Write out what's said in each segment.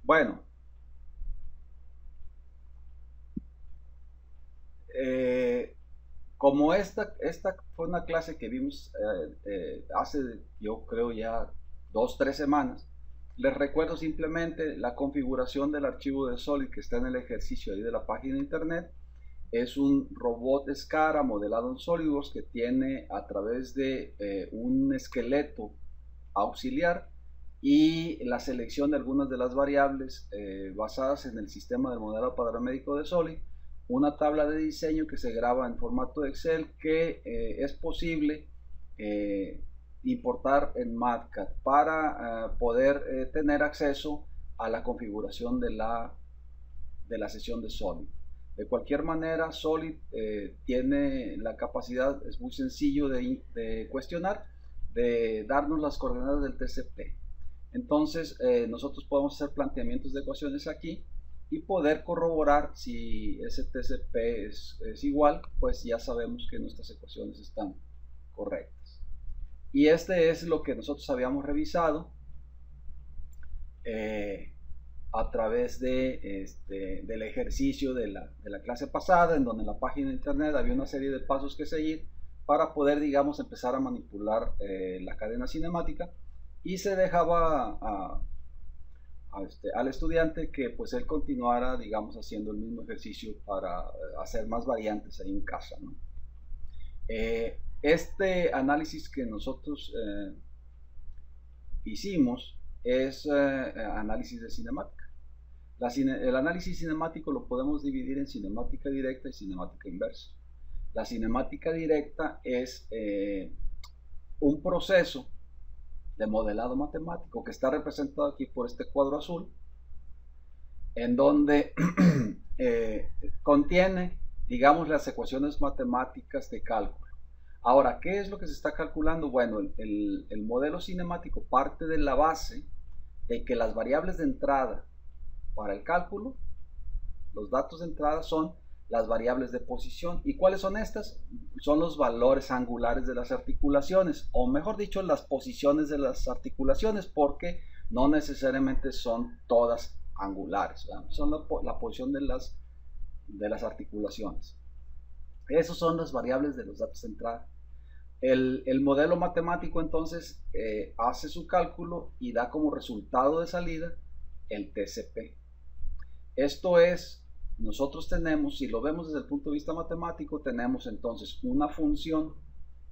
Bueno, eh, como esta fue una clase que vimos hace, yo creo ya 2, 3 semanas, les recuerdo simplemente la configuración del archivo de Solid que está en el ejercicio ahí de la página de internet. Es un robot SCARA modelado en SolidWorks que tiene a través de un esqueleto auxiliar y la selección de algunas de las variables basadas en el sistema del modelo paramédico de Solid, una tabla de diseño que se graba en formato de Excel que es posible eh, importar en MATCAD para poder tener acceso a la configuración de la sesión de Solid. De cualquier manera, Solid tiene la capacidad, es muy sencillo de cuestionar, de darnos las coordenadas del TCP. Entonces, nosotros podemos hacer planteamientos de ecuaciones aquí y poder corroborar si ese TCP es igual, pues ya sabemos que nuestras ecuaciones están correctas. Y este es lo que nosotros habíamos revisado eh, a través del ejercicio de la clase pasada, en donde en la página de internet había una serie de pasos que seguir para poder, digamos, empezar a manipular la cadena cinemática, y se dejaba al estudiante que pues él continuara, digamos, haciendo el mismo ejercicio para hacer más variantes ahí en casa, ¿no? Este análisis que nosotros hicimos es análisis de cinemática. El análisis cinemático lo podemos dividir en cinemática directa y cinemática inversa. La cinemática directa es un proceso de modelado matemático que está representado aquí por este cuadro azul, en donde contiene, digamos, las ecuaciones matemáticas de cálculo. Ahora, ¿qué es lo que se está calculando? Bueno, el modelo cinemático parte de la base de que las variables de entrada para el cálculo, los datos de entrada son las variables de posición. ¿Y cuáles son estas? Son los valores angulares de las articulaciones, o mejor dicho, las posiciones de las articulaciones, porque no necesariamente son todas angulares, ¿verdad? Son la posición de las articulaciones. Esas son las variables de los datos de entrada. El modelo matemático entonces hace su cálculo y da como resultado de salida el TCP. Esto es, nosotros tenemos, si lo vemos desde el punto de vista matemático, tenemos entonces una función.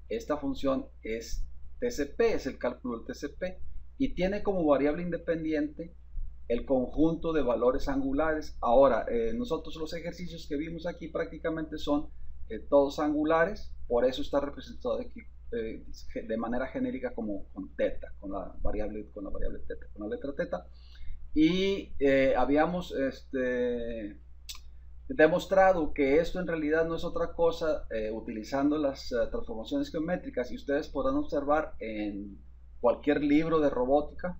Esta función es TCP, es el cálculo del TCP, y tiene como variable independiente el conjunto de valores angulares. Ahora, nosotros los ejercicios que vimos aquí prácticamente son todos angulares, por eso está representado aquí de manera genérica como con teta, con la variable teta, con la letra teta. Y habíamos demostrado que esto en realidad no es otra cosa utilizando las transformaciones geométricas, y ustedes podrán observar en cualquier libro de robótica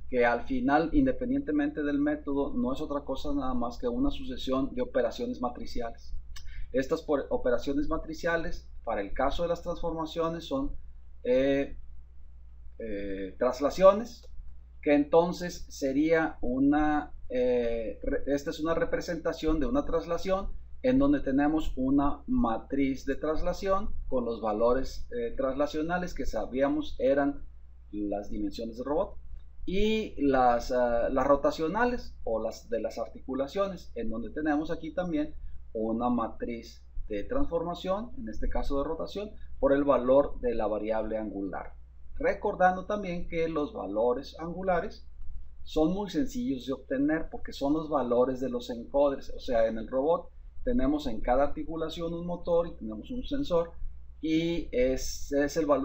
que al final, independientemente del método, no es otra cosa nada más que una sucesión de operaciones matriciales. Estas operaciones matriciales, para el caso de las transformaciones, son traslaciones, que entonces sería esta es una representación de una traslación en donde tenemos una matriz de traslación con los valores traslacionales que sabíamos eran las dimensiones del robot, y las rotacionales o las de las articulaciones, en donde tenemos aquí también una matriz de transformación, en este caso de rotación, por el valor de la variable angular. Recordando también que los valores angulares son muy sencillos de obtener porque son los valores de los encoders. O sea, en el robot tenemos en cada articulación un motor y tenemos un sensor, y es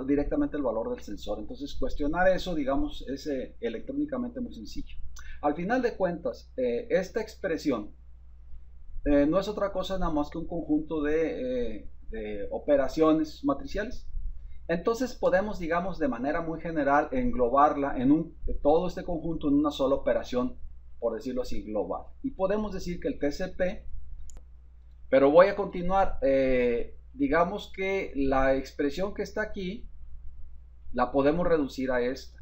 directamente el valor del sensor. Entonces, cuestionar eso, digamos, es electrónicamente muy sencillo. Al final de cuentas, esta expresión no es otra cosa nada más que un conjunto de operaciones matriciales. Entonces podemos, digamos, de manera muy general englobarla en todo este conjunto en una sola operación, por decirlo así, global. Y podemos decir que el TCP, pero voy a continuar, digamos que la expresión que está aquí la podemos reducir a esta.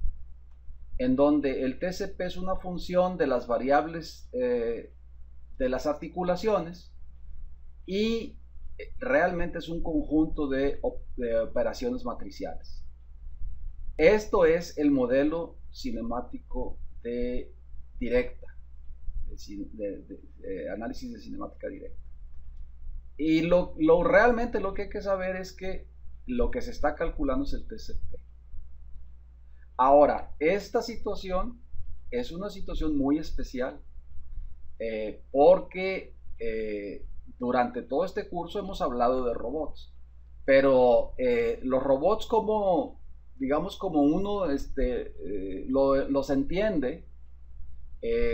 en donde el TCP es una función de las variables de las articulaciones y realmente es un conjunto de operaciones matriciales. Esto es el modelo cinemático de directa, de análisis de cinemática directa. Y realmente lo que hay que saber es que lo que se está calculando es el TCP. Ahora, esta situación es una situación muy especial porque durante todo este curso hemos hablado de robots, pero los robots como, digamos, como uno los entiende,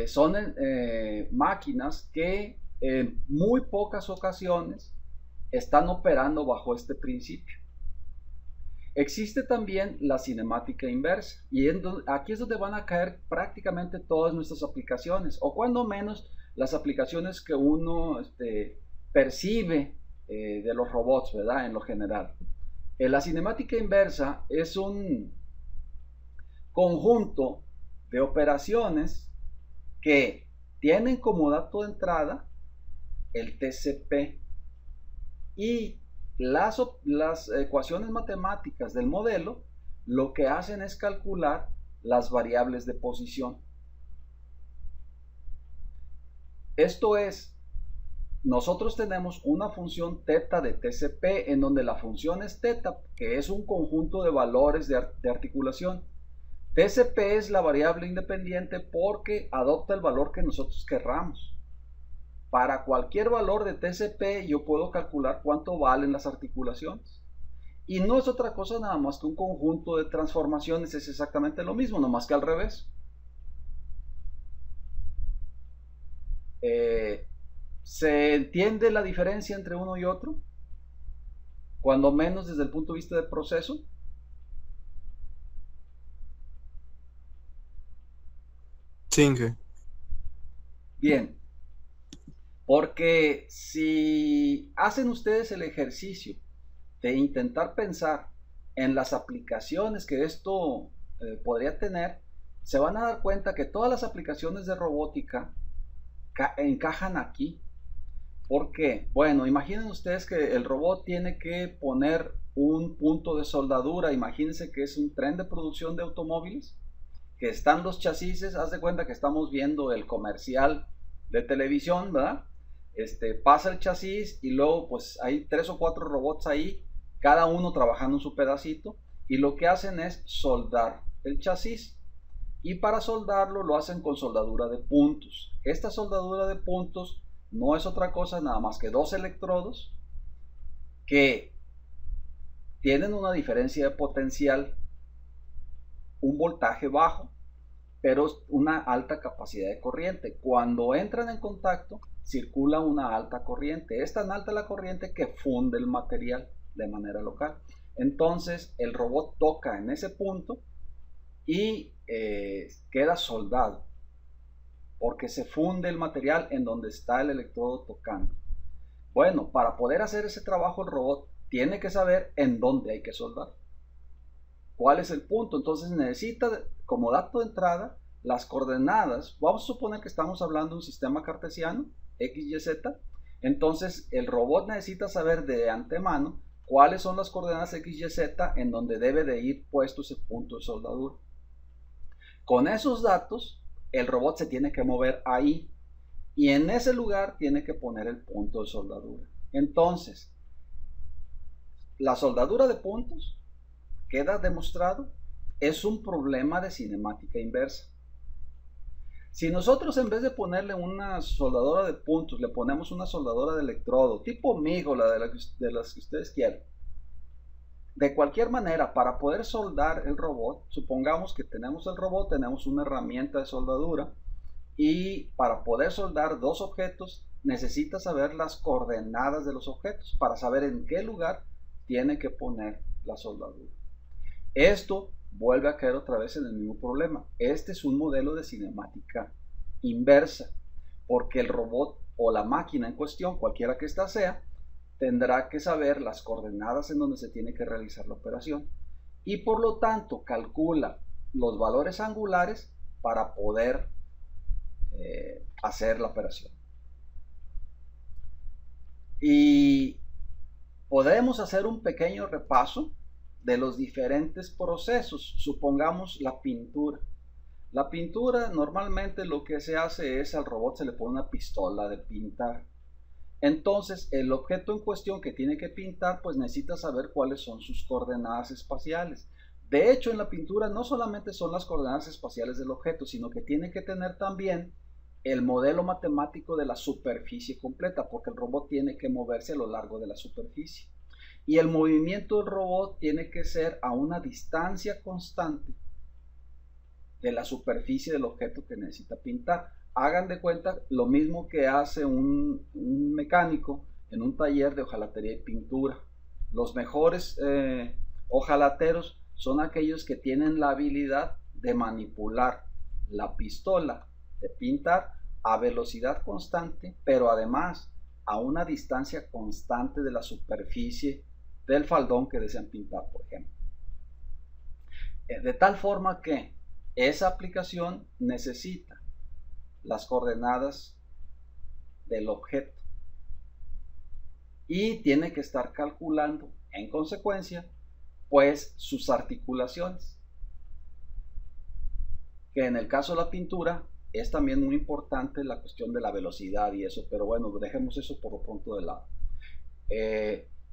son máquinas que en muy pocas ocasiones están operando bajo este principio. Existe también la cinemática inversa y aquí es donde van a caer prácticamente todas nuestras aplicaciones, o cuando menos las aplicaciones que uno percibe de los robots, ¿verdad? En lo general. La cinemática inversa es un conjunto de operaciones que tienen como dato de entrada el TCP y las ecuaciones matemáticas del modelo lo que hacen es calcular las variables de posición. Esto es, nosotros tenemos una función θ de TCP en donde la función es θ, que es un conjunto de valores de articulación. TCP es la variable independiente porque adopta el valor que nosotros querramos. Para cualquier valor de TCP yo puedo calcular cuánto valen las articulaciones. Y no es otra cosa nada más que un conjunto de transformaciones, es exactamente lo mismo, nomás que al revés. ¿Se entiende la diferencia entre uno y otro? Cuando menos desde el punto de vista del proceso. Sí, Inge. Bien, porque si hacen ustedes el ejercicio de intentar pensar en las aplicaciones que esto podría tener, se van a dar cuenta que todas las aplicaciones de robótica encajan aquí. ¿Por qué? Bueno, imaginen ustedes que el robot tiene que poner un punto de soldadura. Imagínense que es un tren de producción de automóviles, que están los chasis. Haz de cuenta que estamos viendo el comercial de televisión, ¿verdad? Pasa el chasis y luego pues hay 3 o 4 robots ahí, cada uno trabajando en su pedacito, y lo que hacen es soldar el chasis. Y para soldarlo lo hacen con soldadura de puntos. Esta soldadura de puntos no es otra cosa nada más que 2 electrodos que tienen una diferencia de potencial, un voltaje bajo, pero una alta capacidad de corriente. Cuando entran en contacto, circula una alta corriente. Es tan alta la corriente que funde el material de manera local. Entonces el robot toca en ese punto y queda soldado, porque se funde el material en donde está el electrodo tocando. Bueno, para poder hacer ese trabajo el robot tiene que saber en dónde hay que soldar. ¿Cuál es el punto? Entonces necesita como dato de entrada las coordenadas. Vamos a suponer que estamos hablando de un sistema cartesiano, X, Y, Z. Entonces el robot necesita saber de antemano cuáles son las coordenadas X, Y, Z en donde debe de ir puesto ese punto de soldadura. Con esos datos, el robot se tiene que mover ahí y en ese lugar tiene que poner el punto de soldadura. Entonces, la soldadura de puntos, queda demostrado, es un problema de cinemática inversa. Si nosotros en vez de ponerle una soldadora de puntos, le ponemos una soldadora de electrodo, tipo MIG o de las que ustedes quieran, de cualquier manera, para poder soldar el robot, supongamos que tenemos el robot, tenemos una herramienta de soldadura, y para poder soldar 2 objetos necesita saber las coordenadas de los objetos para saber en qué lugar tiene que poner la soldadura. Esto vuelve a caer otra vez en el mismo problema. Este es un modelo de cinemática inversa, porque el robot o la máquina en cuestión, cualquiera que ésta sea, tendrá que saber las coordenadas en donde se tiene que realizar la operación y por lo tanto calcula los valores angulares para poder hacer la operación. Y podemos hacer un pequeño repaso de los diferentes procesos. Supongamos la pintura. La pintura, normalmente lo que se hace es al robot se le pone una pistola de pintar. Entonces el objeto en cuestión que tiene que pintar pues necesita saber cuáles son sus coordenadas espaciales. De hecho, en la pintura no solamente son las coordenadas espaciales del objeto, sino que tiene que tener también el modelo matemático de la superficie completa, porque el robot tiene que moverse a lo largo de la superficie. Y el movimiento del robot tiene que ser a una distancia constante de la superficie del objeto que necesita pintar. Hagan de cuenta lo mismo que hace un mecánico en un taller de hojalatería y pintura. Los mejores hojalateros son aquellos que tienen la habilidad de manipular la pistola de pintar a velocidad constante, pero además a una distancia constante de la superficie del faldón que desean pintar, por ejemplo. De tal forma que esa aplicación necesita las coordenadas del objeto y tiene que estar calculando en consecuencia pues sus articulaciones, que en el caso de la pintura es también muy importante la cuestión de la velocidad y eso, pero bueno, dejemos eso por lo pronto de lado.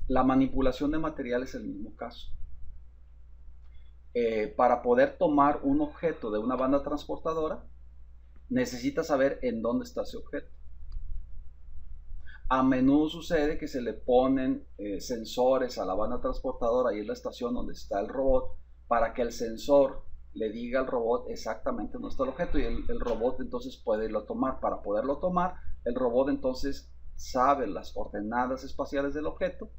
La manipulación de material es el mismo caso. Para poder tomar un objeto de una banda transportadora, necesita saber en dónde está ese objeto. A menudo sucede que se le ponen sensores a la banda transportadora y en la estación donde está el robot, para que el sensor le diga al robot exactamente dónde está el objeto y el robot entonces puede irlo a tomar. Para poderlo tomar, el robot entonces sabe las coordenadas espaciales del objeto,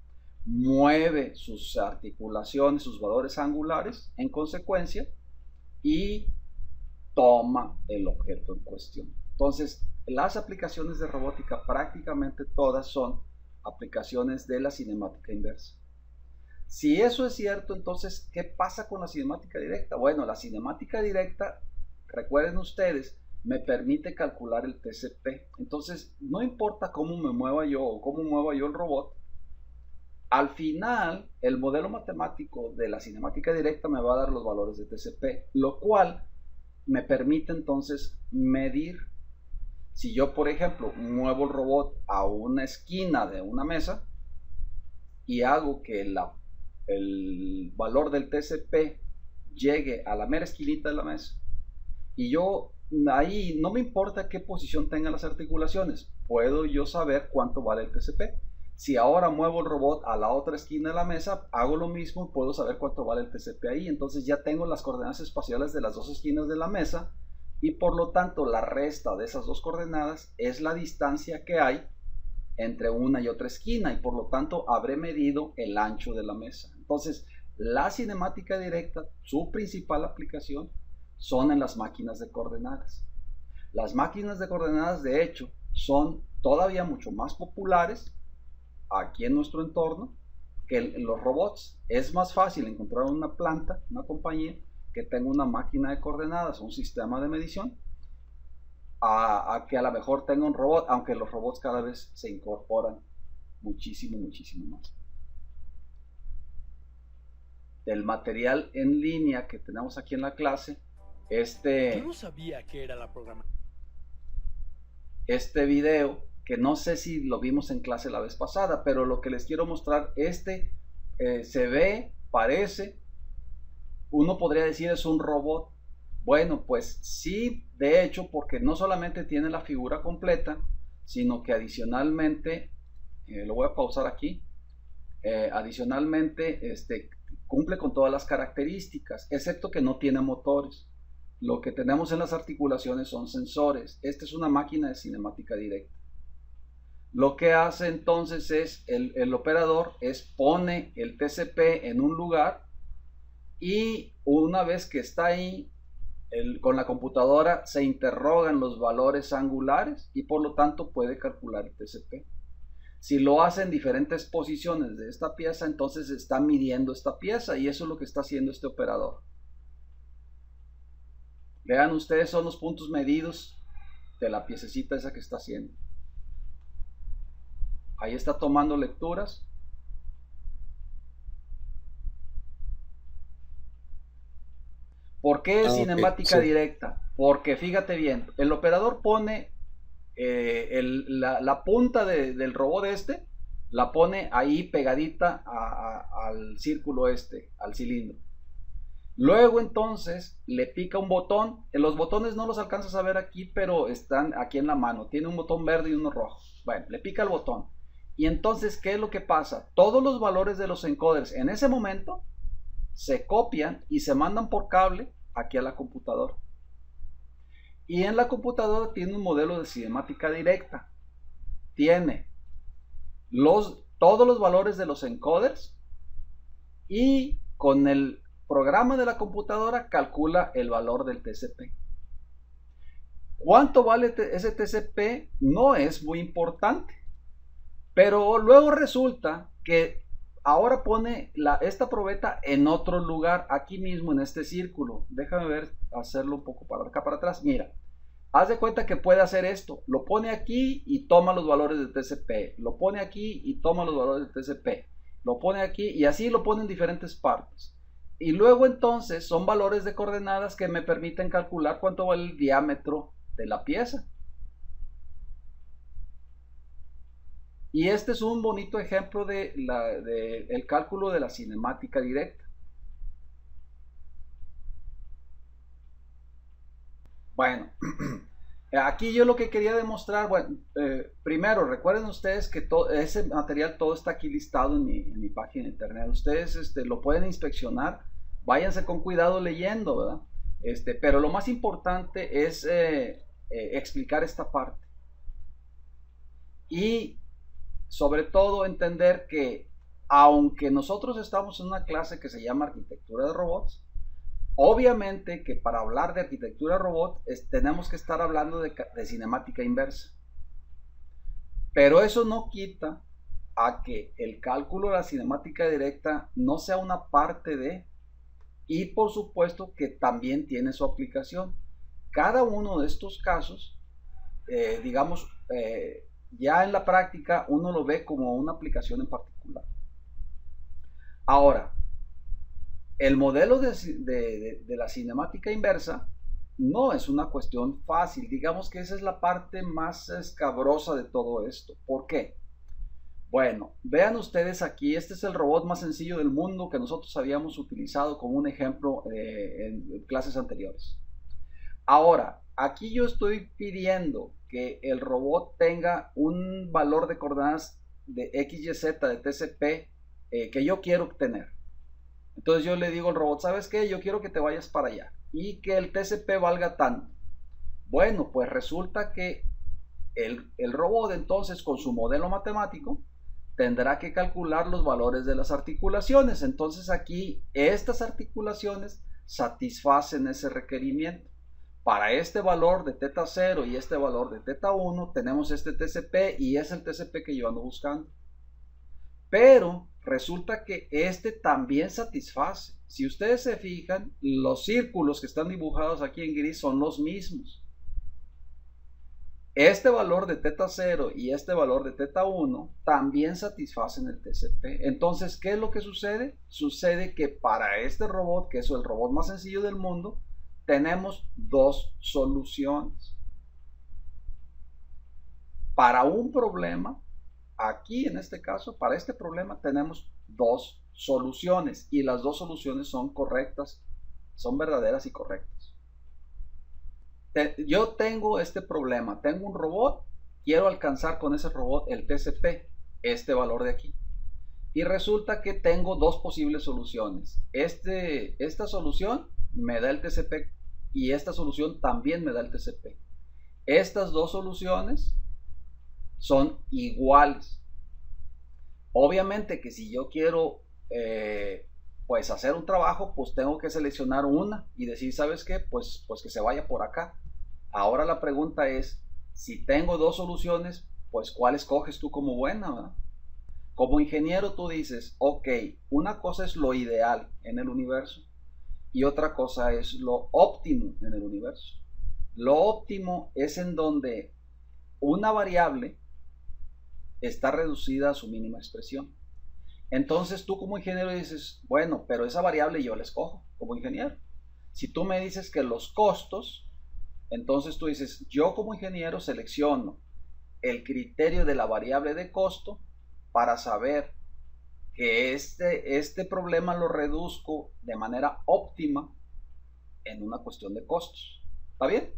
mueve sus articulaciones, sus valores angulares en consecuencia y toma el objeto en cuestión. Entonces, las aplicaciones de robótica prácticamente todas son aplicaciones de la cinemática inversa. Si eso es cierto, entonces, ¿qué pasa con la cinemática directa? Bueno, la cinemática directa, recuerden ustedes, me permite calcular el TCP. Entonces, no importa cómo me mueva yo o cómo mueva yo el robot, al final, el modelo matemático de la cinemática directa me va a dar los valores de TCP, lo cual me permite entonces medir. Si yo, por ejemplo, muevo el robot a una esquina de una mesa y hago que el valor del TCP llegue a la mera esquinita de la mesa, y yo ahí no me importa qué posición tengan las articulaciones, puedo yo saber cuánto vale el TCP. Si ahora muevo el robot a la otra esquina de la mesa, hago lo mismo y puedo saber cuánto vale el TCP ahí. Entonces ya tengo las coordenadas espaciales de las dos esquinas de la mesa y por lo tanto la resta de esas dos coordenadas es la distancia que hay entre una y otra esquina y por lo tanto habré medido el ancho de la mesa. Entonces la cinemática directa, su principal aplicación son en las máquinas de coordenadas. Las máquinas de coordenadas de hecho son todavía mucho más populares aquí en nuestro entorno que los robots. Es más fácil encontrar una planta, una compañía que tenga una máquina de coordenadas, un sistema de medición, a que a lo mejor tenga un robot, aunque los robots cada vez se incorporan muchísimo más. Del material en línea que tenemos aquí en la clase, Yo no sabía que era la programación. Este video, que no sé si lo vimos en clase la vez pasada, pero lo que les quiero mostrar, se ve, parece, uno podría decir es un robot. Bueno, pues sí, de hecho, porque no solamente tiene la figura completa, sino que adicionalmente, lo voy a pausar aquí, adicionalmente cumple con todas las características, excepto que no tiene motores. Lo que tenemos en las articulaciones son sensores. Esta es una máquina de cinemática directa. Lo que hace entonces es, el operador pone el TCP en un lugar y una vez que está ahí, con la computadora se interrogan los valores angulares y por lo tanto puede calcular el TCP. Si lo hace en diferentes posiciones de esta pieza, entonces está midiendo esta pieza y eso es lo que está haciendo este operador. Vean ustedes, son los puntos medidos de la piececita esa que está haciendo. Ahí está tomando lecturas. ¿Por qué es cinemática directa? Porque fíjate bien, el operador pone la punta del robot la pone ahí pegadita al círculo al cilindro. Luego entonces le pica un botón. Los botones no los alcanzas a ver aquí, pero están aquí en la mano. Tiene un botón verde y uno rojo. Bueno, le pica el botón. Y entonces, ¿qué es lo que pasa? Todos los valores de los encoders en ese momento se copian y se mandan por cable aquí a la computadora. Y en la computadora tiene un modelo de cinemática directa. Tiene todos los valores de los encoders y con el programa de la computadora calcula el valor del TCP. ¿Cuánto vale ese TCP? No es muy importante. Pero luego resulta que ahora pone esta probeta en otro lugar, aquí mismo en este círculo. Déjame ver, hacerlo un poco para acá, para atrás. Mira, haz de cuenta que puede hacer esto. Lo pone aquí y toma los valores de TCP. Lo pone aquí y toma los valores de TCP. Lo pone aquí y así lo pone en diferentes partes. Y luego entonces son valores de coordenadas que me permiten calcular cuánto vale el diámetro de la pieza. Y este es un bonito ejemplo el cálculo de la cinemática directa. Bueno, aquí yo lo que quería demostrar, bueno, primero recuerden ustedes que ese material todo está aquí listado en mi página de internet. Ustedes lo pueden inspeccionar, váyanse con cuidado leyendo, ¿verdad? Pero lo más importante es explicar esta parte. Y sobre todo entender que aunque nosotros estamos en una clase que se llama arquitectura de robots, obviamente que para hablar de arquitectura de robot tenemos que estar hablando de cinemática inversa. Pero eso no quita a que el cálculo de la cinemática directa no sea una parte de, y por supuesto que también tiene su aplicación. Cada uno de estos casos, digamos, ya en la práctica uno lo ve como una aplicación en particular. Ahora, el modelo de la cinemática inversa no es una cuestión fácil. Digamos que esa es la parte más escabrosa de todo esto. ¿Por qué? Bueno, vean ustedes aquí, este es el robot más sencillo del mundo que nosotros habíamos utilizado como un ejemplo en clases anteriores. Ahora, aquí yo estoy pidiendo que el robot tenga un valor de coordenadas de XYZ de TCP que yo quiero obtener. Entonces yo le digo al robot, ¿sabes qué? Yo quiero que te vayas para allá y que el TCP valga tanto. Bueno, pues resulta que el robot entonces con su modelo matemático tendrá que calcular los valores de las articulaciones. Entonces aquí estas articulaciones satisfacen ese requerimiento. Para este valor de teta 0 y este valor de teta 1 tenemos este TCP y es el TCP que yo ando buscando. Pero resulta que este también satisface. Si ustedes se fijan, los círculos que están dibujados aquí en gris son los mismos. Este valor de teta 0 y este valor de teta 1 también satisfacen el TCP. Entonces, ¿qué es lo que sucede? Sucede que para este robot, que es el robot más sencillo del mundo, tenemos dos soluciones. Para un problema, aquí en este caso, para este problema tenemos dos soluciones y las dos soluciones son correctas, son verdaderas y correctas. Yo tengo este problema, tengo un robot, quiero alcanzar con ese robot el TCP, este valor de aquí. Y resulta que tengo dos posibles soluciones. Esta solución me da el TCP y esta solución también me da el TCP. Estas dos soluciones son iguales. Obviamente que si yo quiero pues hacer un trabajo, pues tengo que seleccionar una y decir, ¿sabes qué? Pues que se vaya por acá. Ahora la pregunta es, si tengo dos soluciones, pues ¿cuál escoges tú como buena, ¿verdad? Como ingeniero tú dices, ok, una cosa es lo ideal en el universo y otra cosa es lo óptimo en el universo. Lo óptimo es en donde una variable está reducida a su mínima expresión. Entonces tú como ingeniero dices, bueno, pero esa variable yo la escojo como ingeniero. Si tú me dices que los costos, entonces tú dices, yo como ingeniero selecciono el criterio de la variable de costo para saber que este problema lo reduzco de manera óptima en una cuestión de costos. ¿Está bien?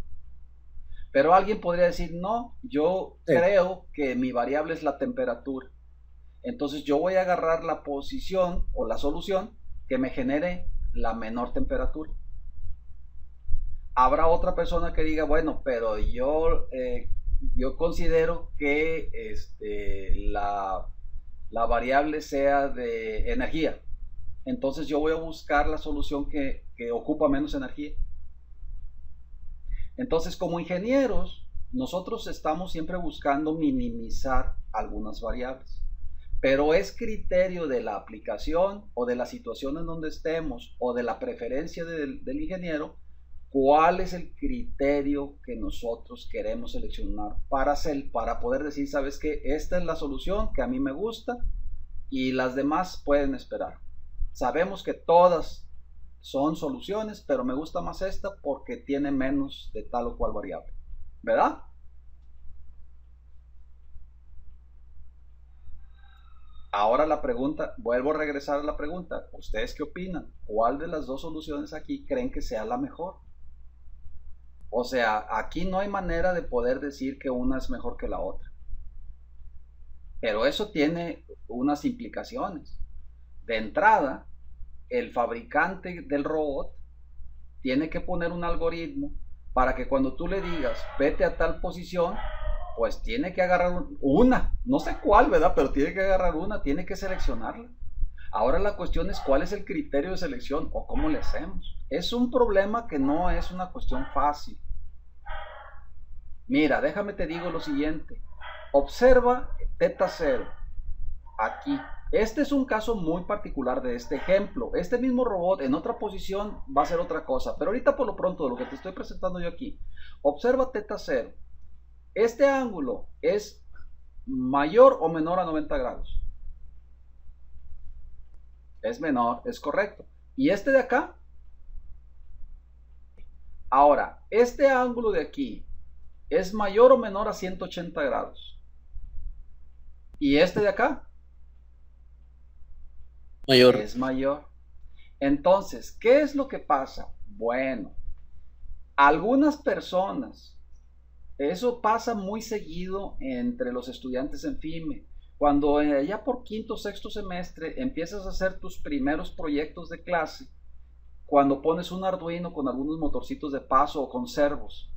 Pero alguien podría decir, no, yo creo que mi variable es la temperatura. Entonces yo voy a agarrar la posición o la solución que me genere la menor temperatura. Habrá otra persona que diga, bueno, pero yo considero que la variable sea de energía. Entonces yo voy a buscar la solución que ocupa menos energía. Entonces, como ingenieros, nosotros estamos siempre buscando minimizar algunas variables, pero es criterio de la aplicación o de la situación en donde estemos o de la preferencia del ingeniero cuál es el criterio que nosotros queremos seleccionar para poder decir, ¿sabes qué? Esta es la solución que a mí me gusta y las demás pueden esperar. Sabemos que todas son soluciones, pero me gusta más esta porque tiene menos de tal o cual variable, ¿verdad? Ahora la pregunta, vuelvo a regresar a la pregunta, ¿ustedes qué opinan? ¿Cuál de las dos soluciones aquí creen que sea la mejor? O sea, aquí no hay manera de poder decir que una es mejor que la otra, pero eso tiene unas implicaciones. De entrada, el fabricante del robot tiene que poner un algoritmo para que cuando tú le digas vete a tal posición, pues tiene que agarrar una, no sé cuál, ¿verdad? Pero tiene que agarrar una, tiene que seleccionarla. Ahora la cuestión es cuál es el criterio de selección o cómo le hacemos. Es un problema que no es una cuestión fácil. Mira, déjame te digo lo siguiente. Observa teta 0 aquí. Este es un caso muy particular de este ejemplo. Este mismo robot en otra posición va a ser otra cosa. Pero ahorita por lo pronto de lo que te estoy presentando yo aquí, observa teta 0. Este ángulo es mayor o menor a 90 grados. Es menor, es correcto. ¿Y este de acá? Ahora, este ángulo de aquí es mayor o menor a 180 grados. ¿Y este de acá? Mayor. Es mayor. Entonces, ¿qué es lo que pasa? Bueno, algunas personas, eso pasa muy seguido entre los estudiantes en FIME. Cuando ya por quinto o sexto semestre empiezas a hacer tus primeros proyectos de clase, cuando pones un Arduino con algunos motorcitos de paso o con servos,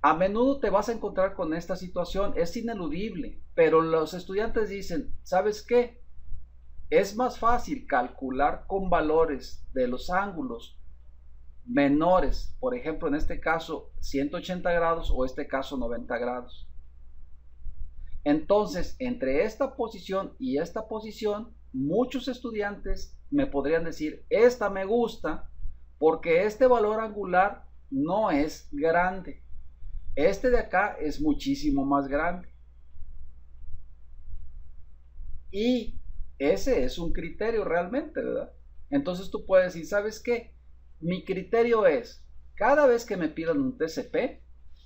a menudo te vas a encontrar con esta situación, es ineludible, pero los estudiantes dicen, ¿sabes qué? Es más fácil calcular con valores de los ángulos menores, por ejemplo, en este caso 180 grados o este caso 90 grados. Entonces, entre esta posición y esta posición, muchos estudiantes me podrían decir, esta me gusta porque este valor angular no es grande. Este de acá es muchísimo más grande. Y ese es un criterio realmente, ¿verdad? Entonces tú puedes decir, ¿sabes qué? Mi criterio es, cada vez que me pidan un TCP,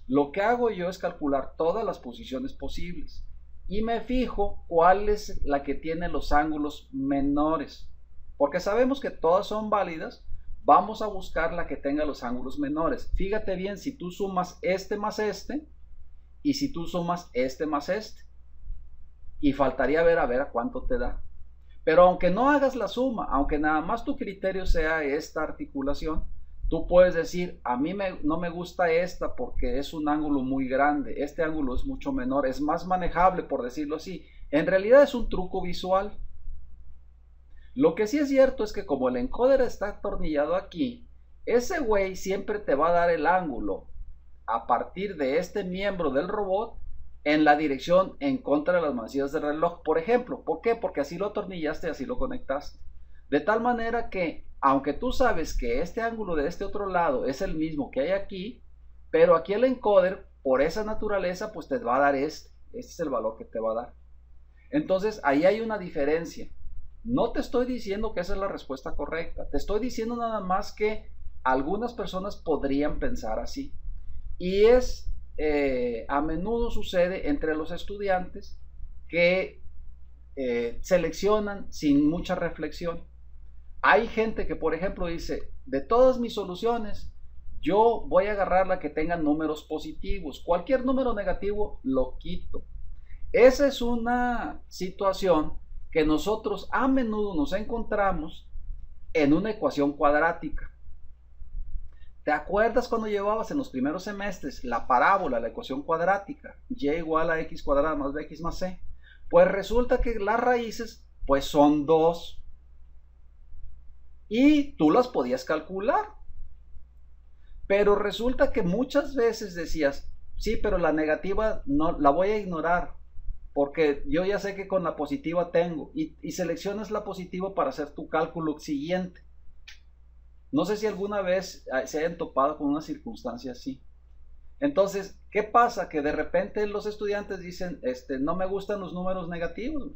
lo que hago yo es calcular todas las posiciones posibles y me fijo cuál es la que tiene los ángulos menores. Porque sabemos que todas son válidas, vamos a buscar la que tenga los ángulos menores. Fíjate bien si tú sumas este más este y si tú sumas este más este. Y faltaría ver a cuánto te da. Pero aunque no hagas la suma, aunque nada más tu criterio sea esta articulación, tú puedes decir, a mí no me gusta esta porque es un ángulo muy grande, este ángulo es mucho menor, es más manejable por decirlo así. En realidad es un truco visual. Lo que sí es cierto es que como el encoder está atornillado aquí, ese güey siempre te va a dar el ángulo a partir de este miembro del robot en la dirección en contra de las manecillas del reloj, por ejemplo. ¿Por qué? Porque así lo atornillaste y así lo conectaste. De tal manera que aunque tú sabes que este ángulo de este otro lado es el mismo que hay aquí, pero aquí el encoder, por esa naturaleza, pues te va a dar este es el valor que te va a dar. Entonces, ahí hay una diferencia. No te estoy diciendo que esa es la respuesta correcta, te estoy diciendo nada más que algunas personas podrían pensar así. Y a menudo sucede entre los estudiantes que seleccionan sin mucha reflexión. Hay gente que, por ejemplo, dice, de todas mis soluciones, yo voy a agarrar la que tenga números positivos. Cualquier número negativo lo quito. Esa es una situación que nosotros a menudo nos encontramos en una ecuación cuadrática. ¿Te acuerdas cuando llevabas en los primeros semestres la parábola, la ecuación cuadrática? Y igual a x cuadrada más bx más c. Pues resulta que las raíces pues son 2. Y tú las podías calcular. Pero resulta que muchas veces decías, sí, pero la negativa no la voy a ignorar, porque yo ya sé que con la positiva tengo, y seleccionas la positiva para hacer tu cálculo siguiente. No sé si alguna vez se hayan topado con una circunstancia así. Entonces, ¿qué pasa? Que de repente los estudiantes dicen, no me gustan los números negativos.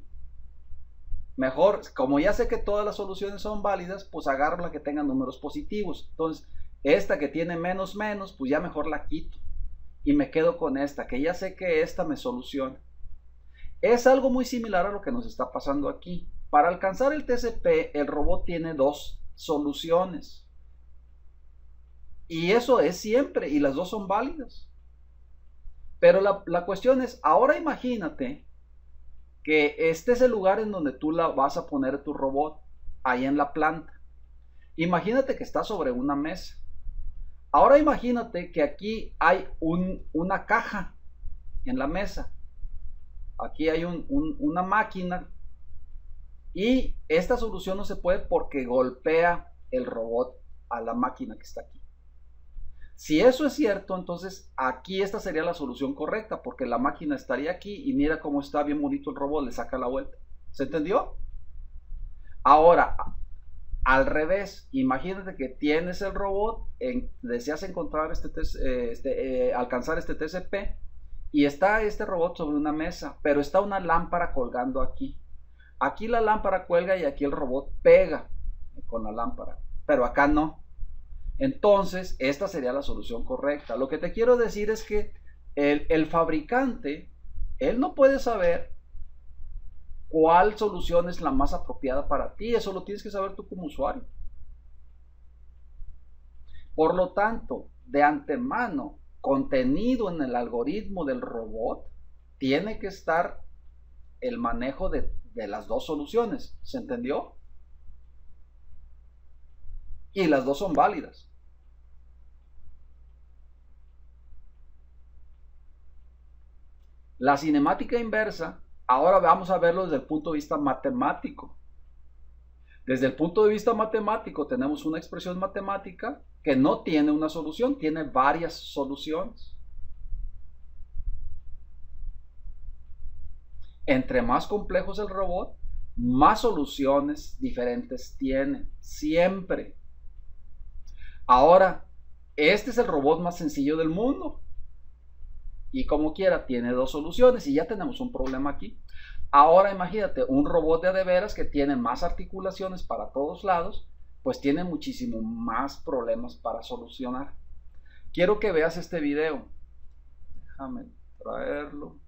Mejor, como ya sé que todas las soluciones son válidas, pues agarro la que tenga números positivos. Entonces, esta que tiene menos menos, pues ya mejor la quito. Y me quedo con esta, que ya sé que esta me soluciona. Es algo muy similar a lo que nos está pasando aquí. Para alcanzar el TCP, el robot tiene 2 soluciones. Y eso es siempre, y las 2 son válidas. Pero la cuestión es, ahora imagínate que este es el lugar en donde tú vas a poner tu robot, ahí en la planta. Imagínate que está sobre una mesa. Ahora imagínate que aquí hay una caja en la mesa. Aquí hay una máquina. Y esta solución no se puede porque golpea el robot a la máquina que está aquí. Si eso es cierto, entonces aquí esta sería la solución correcta, porque la máquina estaría aquí y mira cómo está bien bonito el robot, le saca la vuelta. ¿Se entendió? Ahora, al revés, imagínate que tienes el robot, deseas encontrar alcanzar este TCP, y está este robot sobre una mesa, pero está una lámpara colgando aquí. Aquí la lámpara cuelga y aquí el robot pega con la lámpara, pero acá no. Entonces, esta sería la solución correcta. Lo que te quiero decir es que el fabricante, él no puede saber cuál solución es la más apropiada para ti. Eso lo tienes que saber tú como usuario. Por lo tanto, de antemano, contenido en el algoritmo del robot, tiene que estar el manejo de las 2 soluciones. ¿Se entendió? Y las 2 son válidas. La cinemática inversa, ahora vamos a verlo desde el punto de vista matemático. Desde el punto de vista matemático tenemos una expresión matemática que no tiene una solución, tiene varias soluciones. Entre más complejo es el robot, más soluciones diferentes tiene, siempre. Ahora, este es el robot más sencillo del mundo. Y como quiera, tiene 2 soluciones y ya tenemos un problema aquí. Ahora imagínate, un robot de veras que tiene más articulaciones para todos lados, pues tiene muchísimo más problemas para solucionar. Quiero que veas este video. Déjame traerlo.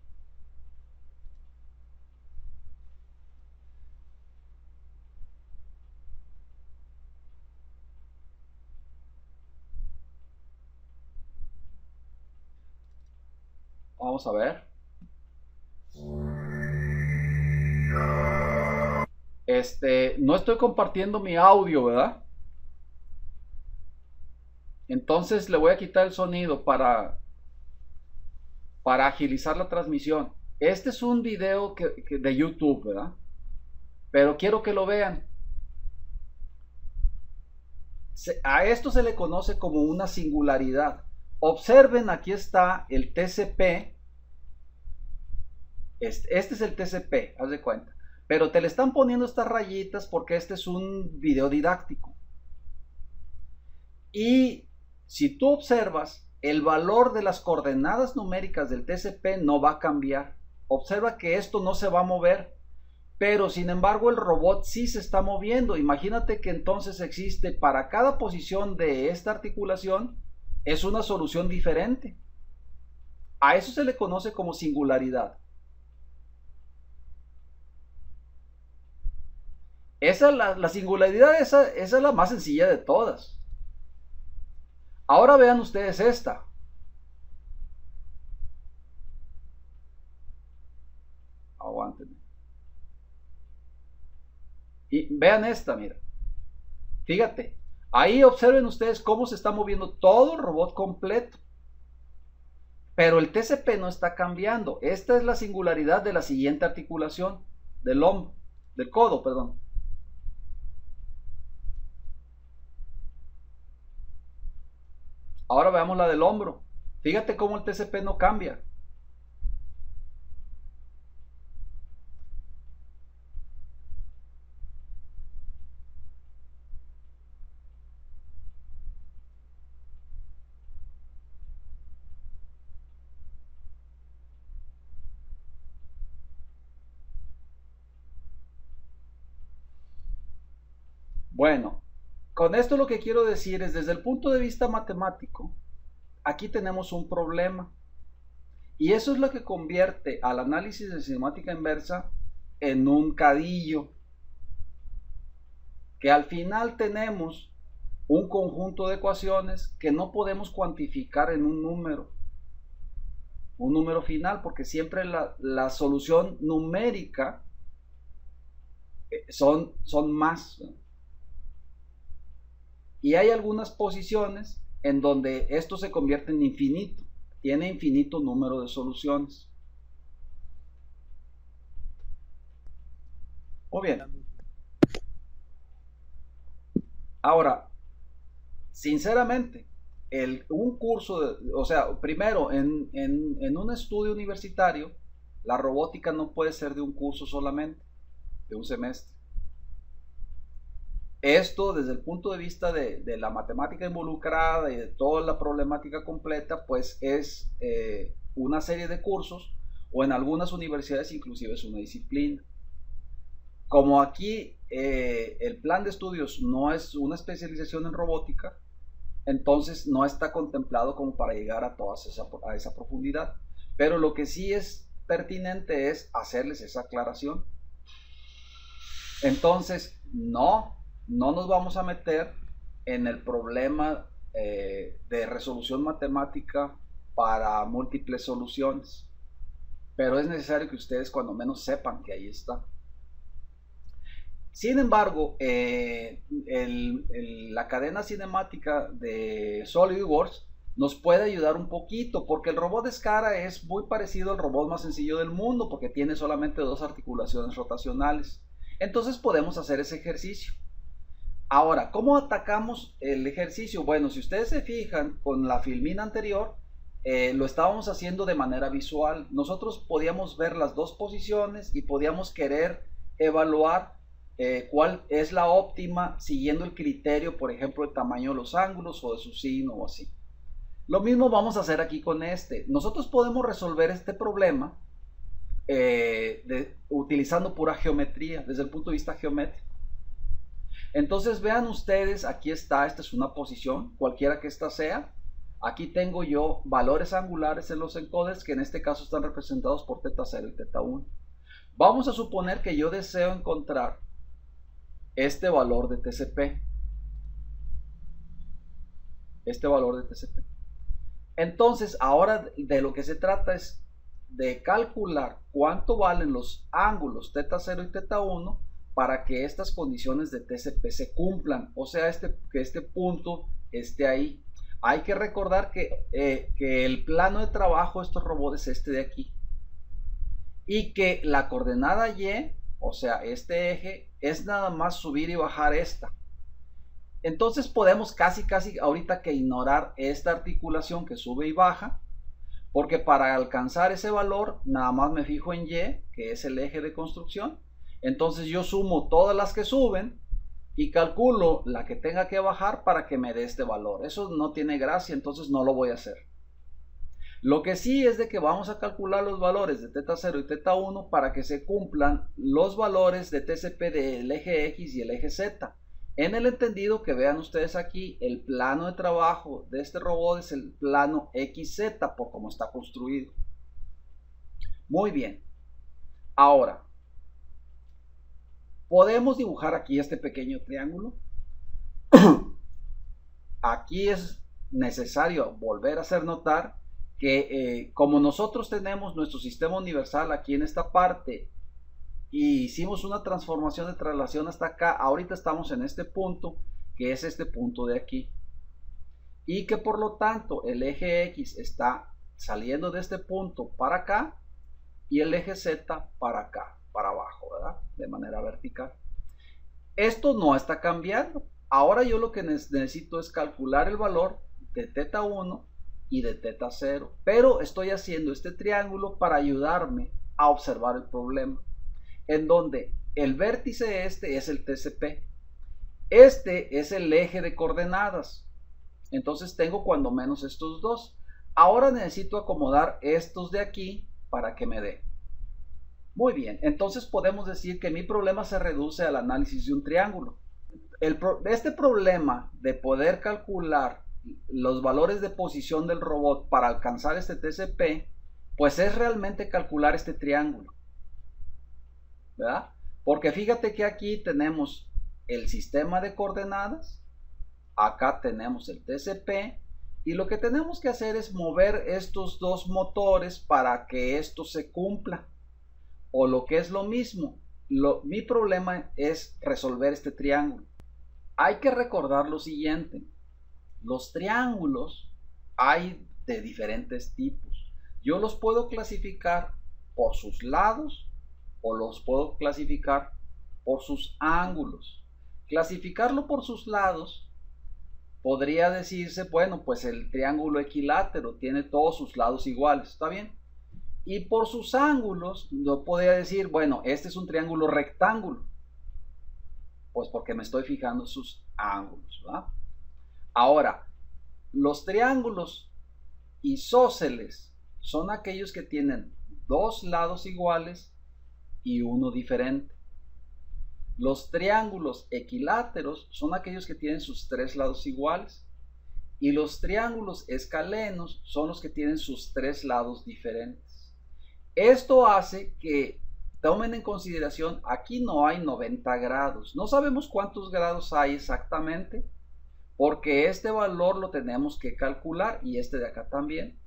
Vamos a ver. No estoy compartiendo mi audio, ¿verdad? Entonces le voy a quitar el sonido para agilizar la transmisión. Este es un video de YouTube, ¿verdad? Pero quiero que lo vean. A esto se le conoce como una singularidad. Observen, aquí está el TCP. Este es el TCP, haz de cuenta. Pero te le están poniendo estas rayitas porque este es un video didáctico. Y si tú observas, el valor de las coordenadas numéricas del TCP no va a cambiar. Observa que esto no se va a mover, pero sin embargo el robot sí se está moviendo. Imagínate que entonces existe para cada posición de esta articulación, es una solución diferente. A eso se le conoce como singularidad. La singularidad, esa es la más sencilla de todas. Ahora vean ustedes esta. Aguántenme. Y vean esta, mira. Fíjate. Ahí observen ustedes cómo se está moviendo todo el robot completo. Pero el TCP no está cambiando. Esta es la singularidad de la siguiente articulación del hombro, del codo, perdón. Ahora veamos la del hombro. Fíjate cómo el TCP no cambia. Bueno, con esto lo que quiero decir es, desde el punto de vista matemático, aquí tenemos un problema. Y eso es lo que convierte al análisis de cinemática inversa en un cadillo. Que al final tenemos un conjunto de ecuaciones que no podemos cuantificar en un número final, porque siempre la solución numérica son más. Y hay algunas posiciones en donde esto se convierte en infinito, tiene infinito número de soluciones. Muy bien. Ahora, sinceramente, un curso, o sea, primero, en un estudio universitario, la robótica no puede ser de un curso solamente, de un semestre. Esto, desde el punto de vista de la matemática involucrada y de toda la problemática completa, pues es una serie de cursos, o en algunas universidades inclusive es una disciplina. Como aquí el plan de estudios no es una especialización en robótica, entonces no está contemplado como para llegar a esa profundidad. Pero lo que sí es pertinente es hacerles esa aclaración. Entonces, no nos vamos a meter en el problema de resolución matemática para múltiples soluciones, pero es necesario que ustedes cuando menos sepan que ahí está. Sin embargo, la cadena cinemática de SolidWorks nos puede ayudar un poquito, porque el robot de SCARA es muy parecido al robot más sencillo del mundo, porque tiene solamente 2 articulaciones rotacionales. Entonces podemos hacer ese ejercicio. Ahora, ¿cómo atacamos el ejercicio? Bueno, si ustedes se fijan con la filmina anterior, lo estábamos haciendo de manera visual. Nosotros podíamos ver las 2 posiciones y podíamos querer evaluar cuál es la óptima siguiendo el criterio, por ejemplo, el tamaño de los ángulos o de su signo o así. Lo mismo vamos a hacer aquí con este. Nosotros podemos resolver este problema utilizando pura geometría, desde el punto de vista geométrico. Entonces vean ustedes, aquí está, esta es una posición, cualquiera que esta sea. Aquí tengo yo valores angulares en los encoders, que en este caso están representados por θ0 y θ1. Vamos a suponer que yo deseo encontrar este valor de TCP. Entonces, ahora de lo que se trata es de calcular cuánto valen los ángulos θ0 y θ1 para que estas condiciones de TCP se cumplan, o sea, que este punto esté ahí. Hay que recordar que el plano de trabajo de estos robots es este de aquí, y que la coordenada Y, o sea, este eje, es nada más subir y bajar esta. Entonces podemos casi ahorita que ignorar esta articulación que sube y baja, porque para alcanzar ese valor nada más me fijo en Y, que es el eje de construcción. Entonces yo sumo todas las que suben y calculo la que tenga que bajar para que me dé este valor. Eso no tiene gracia, entonces no lo voy a hacer. Lo que sí es de que vamos a calcular los valores de θ0 y θ1 para que se cumplan los valores de TCP del eje X y el eje Z. En el entendido que vean ustedes aquí, el plano de trabajo de este robot es el plano XZ por cómo está construido. Muy bien. Ahora, podemos dibujar aquí este pequeño triángulo. Aquí es necesario volver a hacer notar que como nosotros tenemos nuestro sistema universal aquí en esta parte y hicimos una transformación de traslación hasta acá, ahorita estamos en este punto, que es este punto de aquí, y que por lo tanto el eje X está saliendo de este punto para acá y el eje Z para acá, para abajo, ¿verdad? De manera vertical. Esto no está cambiando. Ahora yo lo que necesito es calcular el valor de θ1 y de θ0, pero estoy haciendo este triángulo para ayudarme a observar el problema, en donde el vértice este es el TCP, este es el eje de coordenadas, entonces tengo cuando menos estos dos. Ahora necesito acomodar estos de aquí para que me dé. Muy bien, entonces podemos decir que mi problema se reduce al análisis de un triángulo. Este problema de poder calcular los valores de posición del robot para alcanzar este TCP, pues es realmente calcular este triángulo, ¿verdad? Porque fíjate que aquí tenemos el sistema de coordenadas, acá tenemos el TCP, y lo que tenemos que hacer es mover estos dos motores para que esto se cumpla, o lo que es lo mismo, mi problema es resolver este triángulo. Hay que recordar lo siguiente: los triángulos hay de diferentes tipos. Yo los puedo clasificar por sus lados o los puedo clasificar por sus ángulos. Clasificarlo por sus lados podría decirse, bueno, pues el triángulo equilátero tiene todos sus lados iguales, ¿está bien? Y por sus ángulos yo podría decir, bueno, este es un triángulo rectángulo, pues porque me estoy fijando sus ángulos, ¿verdad? Ahora, los triángulos isósceles son aquellos que tienen dos lados iguales y uno diferente. Los triángulos equiláteros son aquellos que tienen sus tres lados iguales. Y los triángulos escalenos son los que tienen sus tres lados diferentes. Esto hace que tomen en consideración, aquí no hay 90 grados. No sabemos cuántos grados hay exactamente, porque este valor lo tenemos que calcular y este de acá también.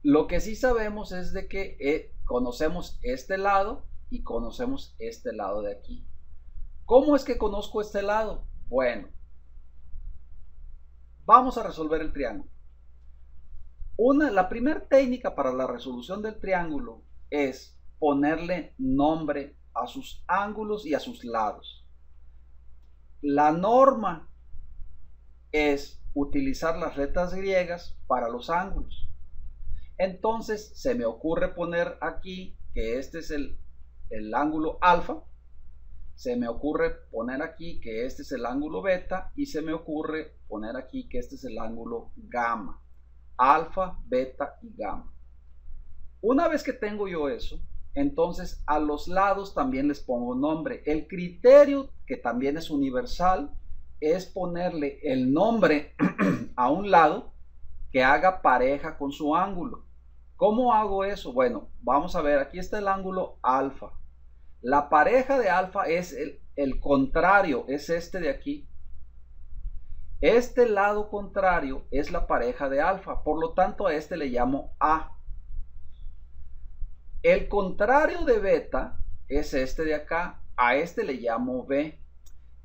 Lo que sí sabemos es de que conocemos este lado y conocemos este lado de aquí. ¿Cómo es que conozco este lado? Bueno, vamos a resolver el triángulo. La primera técnica para la resolución del triángulo es ponerle nombre a sus ángulos y a sus lados. La norma es utilizar las letras griegas para los ángulos. Entonces se me ocurre poner aquí que este es el ángulo alfa, se me ocurre poner aquí que este es el ángulo beta y se me ocurre poner aquí que este es el ángulo gamma, alfa, beta y gamma. Una vez que tengo yo eso, entonces a los lados también les pongo nombre. El criterio, que también es universal, es ponerle el nombre a un lado que haga pareja con su ángulo. ¿Cómo hago eso? Bueno, vamos a ver, aquí está el ángulo alfa. La pareja de alfa es el contrario, es este de aquí. Este lado contrario es la pareja de alfa, por lo tanto a este le llamo A. El contrario de beta es este de acá, a este le llamo B.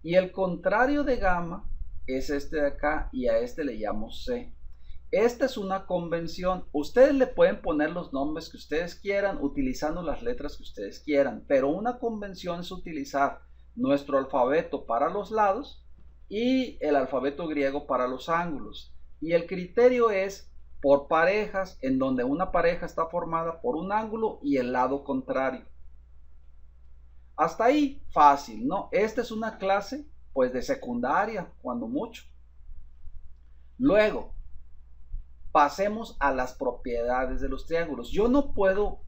Y el contrario de gamma es este de acá y a este le llamo C. Esta es una convención. Ustedes le pueden poner los nombres que ustedes quieran utilizando las letras que ustedes quieran, pero una convención es utilizar nuestro alfabeto para los lados y el alfabeto griego para los ángulos. Y el criterio es por parejas, en donde una pareja está formada por un ángulo y el lado contrario. Hasta ahí, fácil, ¿no? Esta es una clase, pues, de secundaria, cuando mucho. Luego, pasemos a las propiedades de los triángulos. Yo no puedo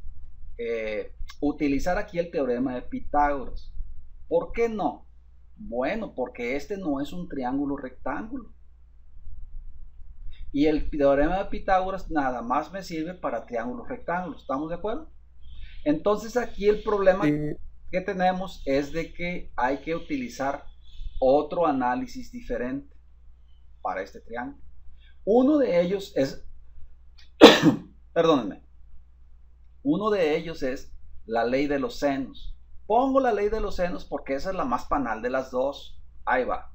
utilizar aquí el teorema de Pitágoras. ¿Por qué no? Bueno, porque este no es un triángulo rectángulo. Y el teorema de Pitágoras nada más me sirve para triángulos rectángulos. ¿Estamos de acuerdo? Entonces aquí el problema que tenemos es de que hay que utilizar otro análisis diferente para este triángulo. Uno de ellos es, perdónenme, uno de ellos es la ley de los senos. Pongo la ley de los senos porque esa es la más banal de las dos. Ahí va.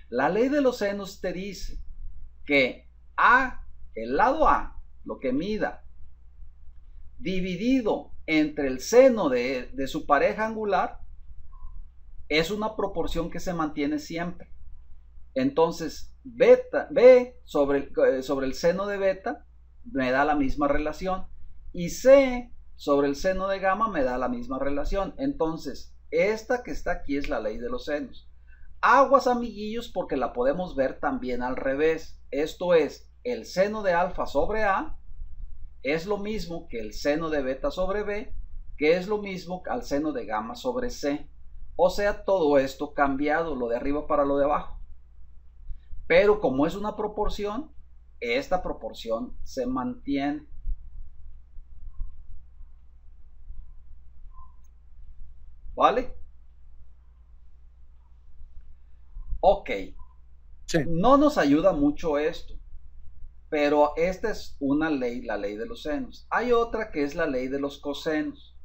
La ley de los senos te dice que el lado A, lo que mida, dividido entre el seno de su pareja angular, es una proporción que se mantiene siempre. Entonces, B sobre el seno de beta me da la misma relación y C sobre el seno de gamma me da la misma relación. Entonces, esta que está aquí es la ley de los senos. Aguas, amiguillos, porque la podemos ver también al revés. Esto es, el seno de alfa sobre A es lo mismo que el seno de beta sobre B, que es lo mismo al seno de gamma sobre C. O sea, todo esto cambiado, lo de arriba para lo de abajo. Pero como es una proporción, esta proporción se mantiene. ¿Vale? Ok. Sí. No nos ayuda mucho esto, pero esta es una ley, la ley de los senos. Hay otra que es la ley de los cosenos.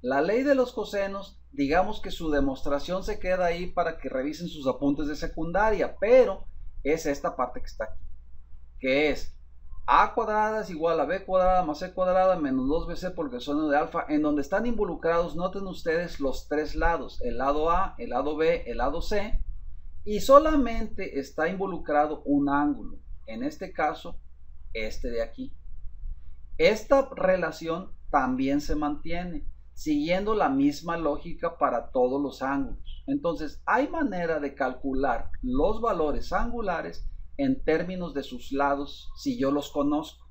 La ley de los cosenos, digamos que su demostración se queda ahí para que revisen sus apuntes de secundaria, pero es esta parte que está aquí, que es a cuadrada es igual a b cuadrada más c cuadrada menos 2bc por el seno de alfa, en donde están involucrados, noten ustedes los tres lados, el lado A, el lado B, el lado C, y solamente está involucrado un ángulo, en este caso, este de aquí. Esta relación también se mantiene, siguiendo la misma lógica para todos los ángulos. Entonces, hay manera de calcular los valores angulares en términos de sus lados si yo los conozco,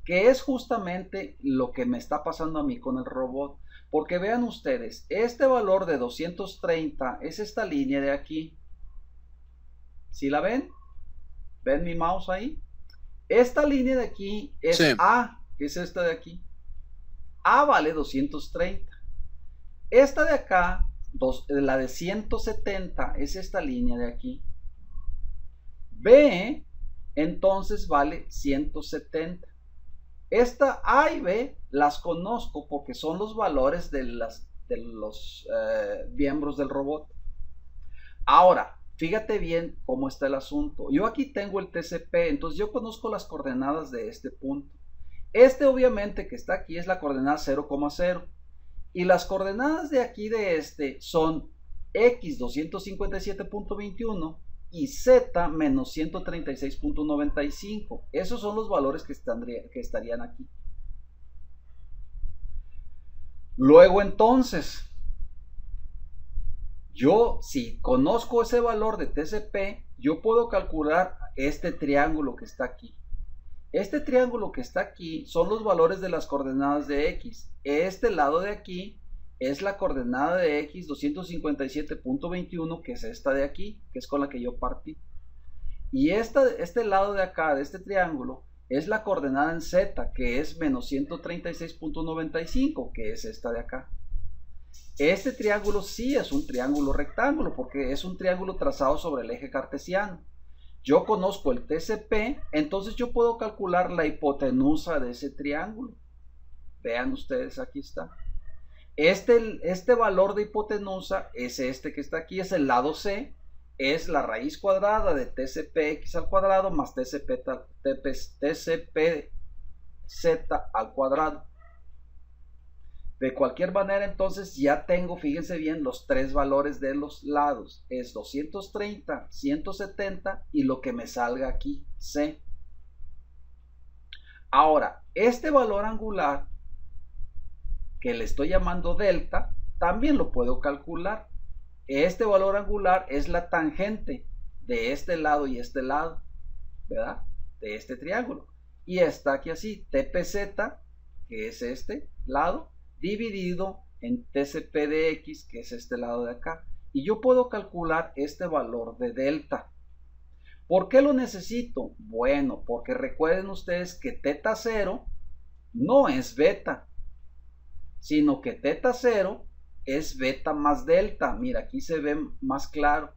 que es justamente lo que me está pasando a mí con el robot. Porque vean ustedes, este valor de 230 es esta línea de aquí. ¿Sí la ven? ¿Ven mi mouse ahí? Esta línea de aquí es sí. A, que es esta de aquí. A vale 230. Esta de acá, la de 170, es esta línea de aquí. B, entonces vale 170. Esta A y B las conozco porque son los valores de los miembros del robot. Ahora, fíjate bien cómo está el asunto. Yo aquí tengo el TCP, entonces yo conozco las coordenadas de este punto. Este obviamente que está aquí es la coordenada 0,0. Y las coordenadas de aquí de este son x 257.21 y z menos 136.95. Esos son los valores que estarían aquí. Luego entonces, yo si conozco ese valor de TCP, yo puedo calcular este triángulo que está aquí. Este triángulo que está aquí son los valores de las coordenadas de x. Este lado de aquí es la coordenada de x 257.21, que es esta de aquí, que es con la que yo partí. Y este lado de acá, de este triángulo, es la coordenada en z, que es menos 136.95, que es esta de acá. Este triángulo sí es un triángulo rectángulo, porque es un triángulo trazado sobre el eje cartesiano. Yo conozco el TCP, entonces yo puedo calcular la hipotenusa de ese triángulo. Vean ustedes, aquí está. Este valor de hipotenusa es este que está aquí, es el lado C, es la raíz cuadrada de TCPx al cuadrado más TCPz al cuadrado. De cualquier manera, entonces ya tengo, fíjense bien, los tres valores de los lados. Es 230, 170 y lo que me salga aquí, C. Ahora, este valor angular, que le estoy llamando delta, también lo puedo calcular. Este valor angular es la tangente de este lado y este lado, ¿verdad? De este triángulo. Y está aquí así, TPZ, que es este lado, dividido en TCP de X, que es este lado de acá. Y yo puedo calcular este valor de delta. ¿Por qué lo necesito? Bueno, porque recuerden ustedes que teta 0 no es beta, sino que teta 0 es beta más delta. Mira, aquí se ve más claro.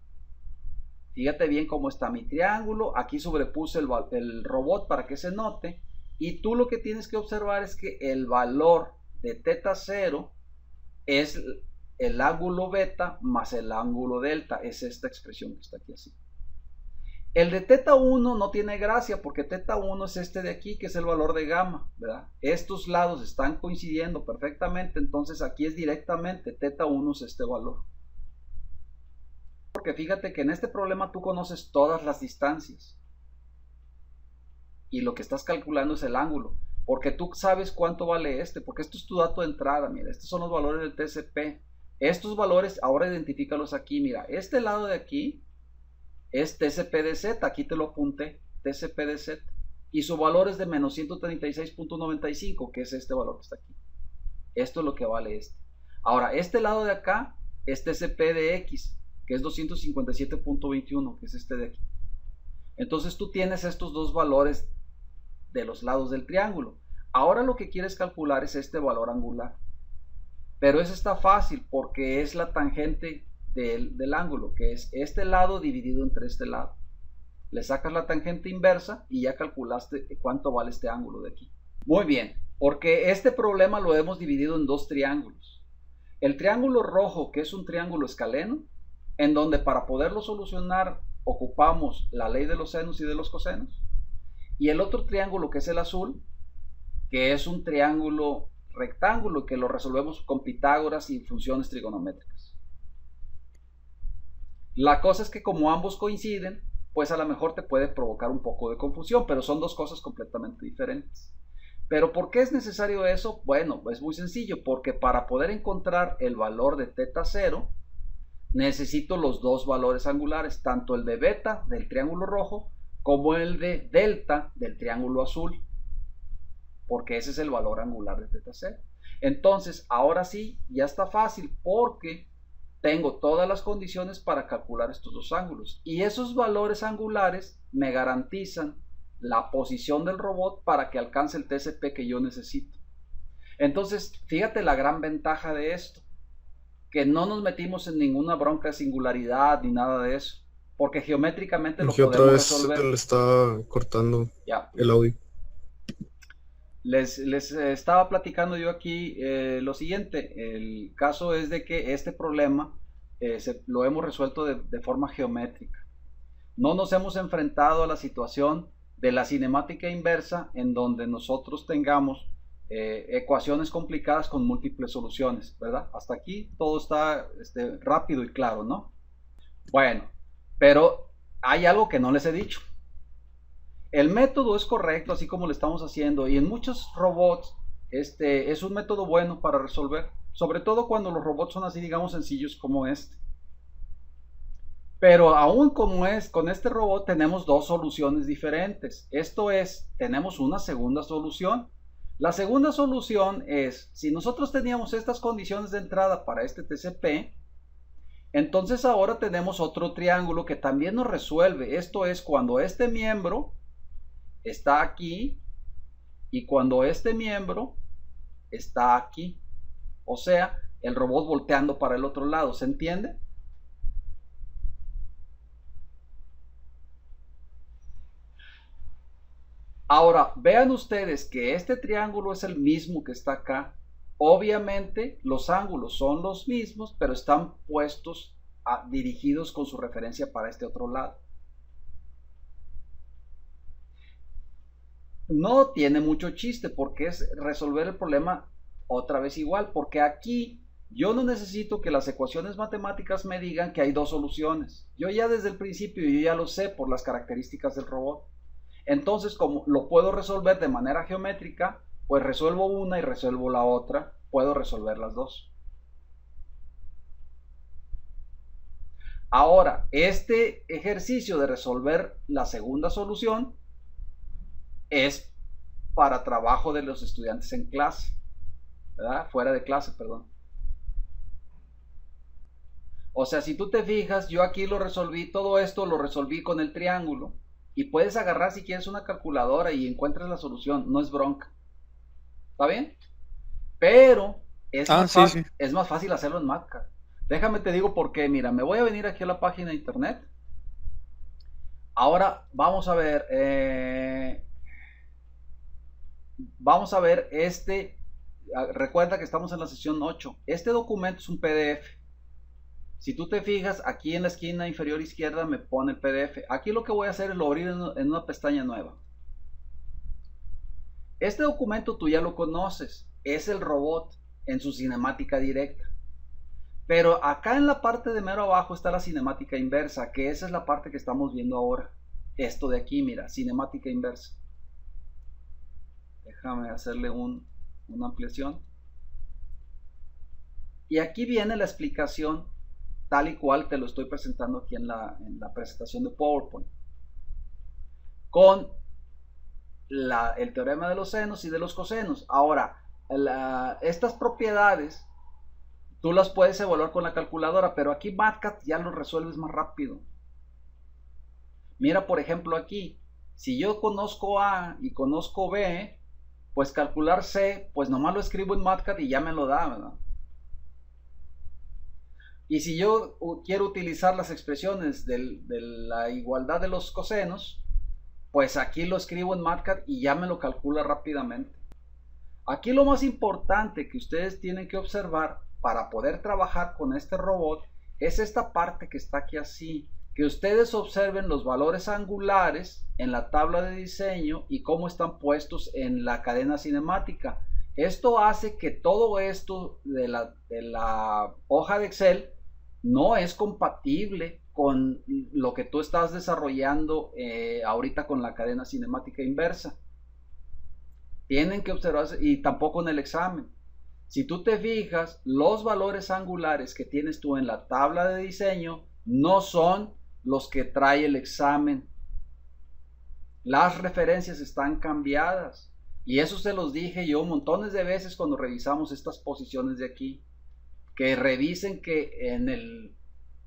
Fíjate bien cómo está mi triángulo. Aquí sobrepuse el robot para que se note. Y tú lo que tienes que observar es que el valor de teta 0 es el ángulo beta más el ángulo delta. Es esta expresión que está aquí así. El de teta 1 no tiene gracia porque teta 1 es este de aquí, que es el valor de gamma, ¿verdad? Estos lados están coincidiendo perfectamente, entonces aquí es directamente teta 1 es este valor. Porque fíjate que en este problema tú conoces todas las distancias y lo que estás calculando es el ángulo, porque tú sabes cuánto vale este, porque esto es tu dato de entrada. Mira, estos son los valores del TCP. Estos valores ahora identifícalos aquí. Mira, este lado de aquí es TCP de Z, aquí te lo apunté, TCP de Z, y su valor es de menos 136.95, que es este valor que está aquí. Esto es lo que vale este. Ahora, este lado de acá es TCP de X, que es 257.21, que es este de aquí. Entonces tú tienes estos dos valores de los lados del triángulo. Ahora lo que quieres calcular es este valor angular. Pero eso está fácil porque es la tangente del ángulo, que es este lado dividido entre este lado. Le sacas la tangente inversa y ya calculaste cuánto vale este ángulo de aquí. Muy bien, porque este problema lo hemos dividido en dos triángulos. El triángulo rojo, que es un triángulo escaleno, en donde para poderlo solucionar ocupamos la ley de los senos y de los cosenos. Y el otro triángulo, que es el azul, que es un triángulo rectángulo, que lo resolvemos con Pitágoras y funciones trigonométricas. La cosa es que como ambos coinciden, pues a lo mejor te puede provocar un poco de confusión, pero son dos cosas completamente diferentes. ¿Pero por qué es necesario eso? Bueno, es muy sencillo, porque para poder encontrar el valor de teta 0, necesito los dos valores angulares, tanto el de beta del triángulo rojo, como el de delta del triángulo azul, porque ese es el valor angular de teta 0. Entonces, ahora sí, ya está fácil, porque tengo todas las condiciones para calcular estos dos ángulos. Y esos valores angulares me garantizan la posición del robot para que alcance el TCP que yo necesito. Entonces, fíjate la gran ventaja de esto, que no nos metimos en ninguna bronca de singularidad ni nada de eso, porque geométricamente lo podemos otra vez resolver. se le está cortando Ya. el audio. Les estaba platicando yo aquí lo siguiente. El caso es de que este problema lo hemos resuelto de forma geométrica. No nos hemos enfrentado a la situación de la cinemática inversa, en donde nosotros tengamos ecuaciones complicadas con múltiples soluciones, ¿verdad? Hasta aquí todo está rápido y claro, ¿no? Bueno, pero hay algo que no les he dicho. El método es correcto, así como lo estamos haciendo, y en muchos robots es un método bueno para resolver, sobre todo cuando los robots son así, digamos, sencillos como este. Pero aún como es, con este robot tenemos dos soluciones diferentes. Esto es, tenemos una segunda solución. La segunda solución es, si nosotros teníamos estas condiciones de entrada para este TCP, entonces ahora tenemos otro triángulo que también nos resuelve. Esto es cuando este miembro está aquí y cuando este miembro está aquí. O sea, el robot volteando para el otro lado. ¿Se entiende? Ahora, vean ustedes que este triángulo es el mismo que está acá. Obviamente los ángulos son los mismos, pero están puestos dirigidos con su referencia para este otro lado. No tiene mucho chiste porque es resolver el problema otra vez igual, porque aquí yo no necesito que las ecuaciones matemáticas me digan que hay dos soluciones. Yo ya desde el principio yo ya lo sé por las características del robot. Entonces, como lo puedo resolver de manera geométrica, pues resuelvo una y resuelvo la otra. Puedo resolver las dos. Ahora, este ejercicio de resolver la segunda solución es para trabajo de los estudiantes en clase, ¿verdad? Fuera de clase, perdón. O sea, si tú te fijas, yo aquí lo resolví, todo esto lo resolví con el triángulo. Y puedes agarrar si quieres una calculadora y encuentras la solución, no es bronca. ¿Está bien? Pero es más fácil hacerlo en MATCAD. Déjame te digo por qué. Mira, me voy a venir aquí a la página de internet. Ahora vamos a ver. Recuerda que estamos en la sesión 8. Este documento es un PDF. Si tú te fijas, aquí en la esquina inferior izquierda me pone el PDF. Aquí lo que voy a hacer es lo abrir en una pestaña nueva. Este documento tú ya lo conoces. Es el robot en su cinemática directa. Pero acá en la parte de mero abajo está la cinemática inversa, que esa es la parte que estamos viendo ahora. Esto de aquí, mira, cinemática inversa. Déjame hacerle una ampliación. Y aquí viene la explicación tal y cual te lo estoy presentando aquí en la presentación de PowerPoint. Con el teorema de los senos y de los cosenos. Ahora, estas propiedades tú las puedes evaluar con la calculadora, pero aquí MATCAD ya lo resuelves más rápido. Mira, por ejemplo, aquí, si yo conozco A y conozco B, pues calcular C, pues nomás lo escribo en MATCAD y ya me lo da, ¿verdad? Y si yo quiero utilizar las expresiones de la igualdad de los cosenos, pues aquí lo escribo en MATCAD y ya me lo calcula rápidamente. Aquí lo más importante que ustedes tienen que observar para poder trabajar con este robot es esta parte que está aquí así, que ustedes observen los valores angulares en la tabla de diseño y cómo están puestos en la cadena cinemática. Esto hace que todo esto de la hoja de Excel no es compatible con lo que tú estás desarrollando ahorita con la cadena cinemática inversa. Tienen que observarse, y tampoco en el examen. Si tú te fijas, los valores angulares que tienes tú en la tabla de diseño no son los que trae el examen. Las referencias están cambiadas. Y eso se los dije yo montones de veces cuando revisamos estas posiciones de aquí. Que revisen que en el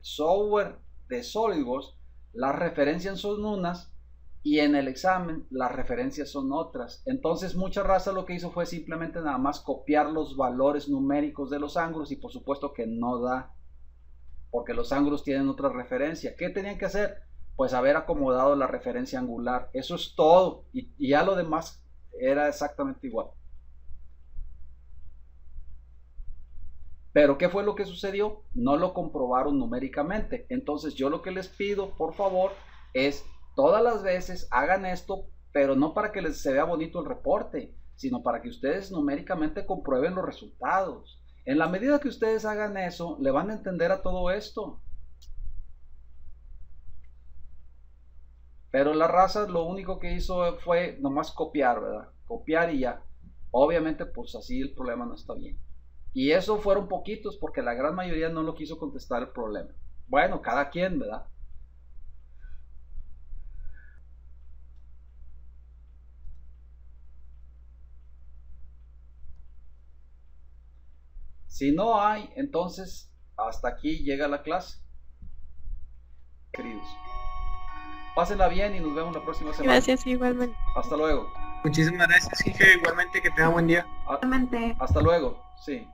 software de SolidWorks las referencias son unas y en el examen las referencias son otras. Entonces mucha raza lo que hizo fue simplemente nada más copiar los valores numéricos de los ángulos y por supuesto que no da, porque los ángulos tienen otra referencia. ¿Qué tenían que hacer? Pues haber acomodado la referencia angular. Eso es todo, y ya lo demás era exactamente igual. Pero ¿qué fue lo que sucedió? No lo comprobaron numéricamente. Entonces yo lo que les pido, por favor, es todas las veces hagan esto, pero no para que les se vea bonito el reporte, sino para que ustedes numéricamente comprueben los resultados. En la medida que ustedes hagan eso, le van a entender a todo esto. Pero la raza lo único que hizo fue nomás copiar, ¿verdad? Copiar y ya. Obviamente, pues así el problema no está bien. Y eso fueron poquitos porque la gran mayoría no lo quiso contestar el problema. Bueno, cada quien, ¿verdad? Si no hay, entonces hasta aquí llega la clase. Queridos, pásenla bien y nos vemos la próxima semana. Gracias, igualmente. Hasta luego. Muchísimas gracias, Inge. Igualmente, que tenga buen día. Hasta luego, sí.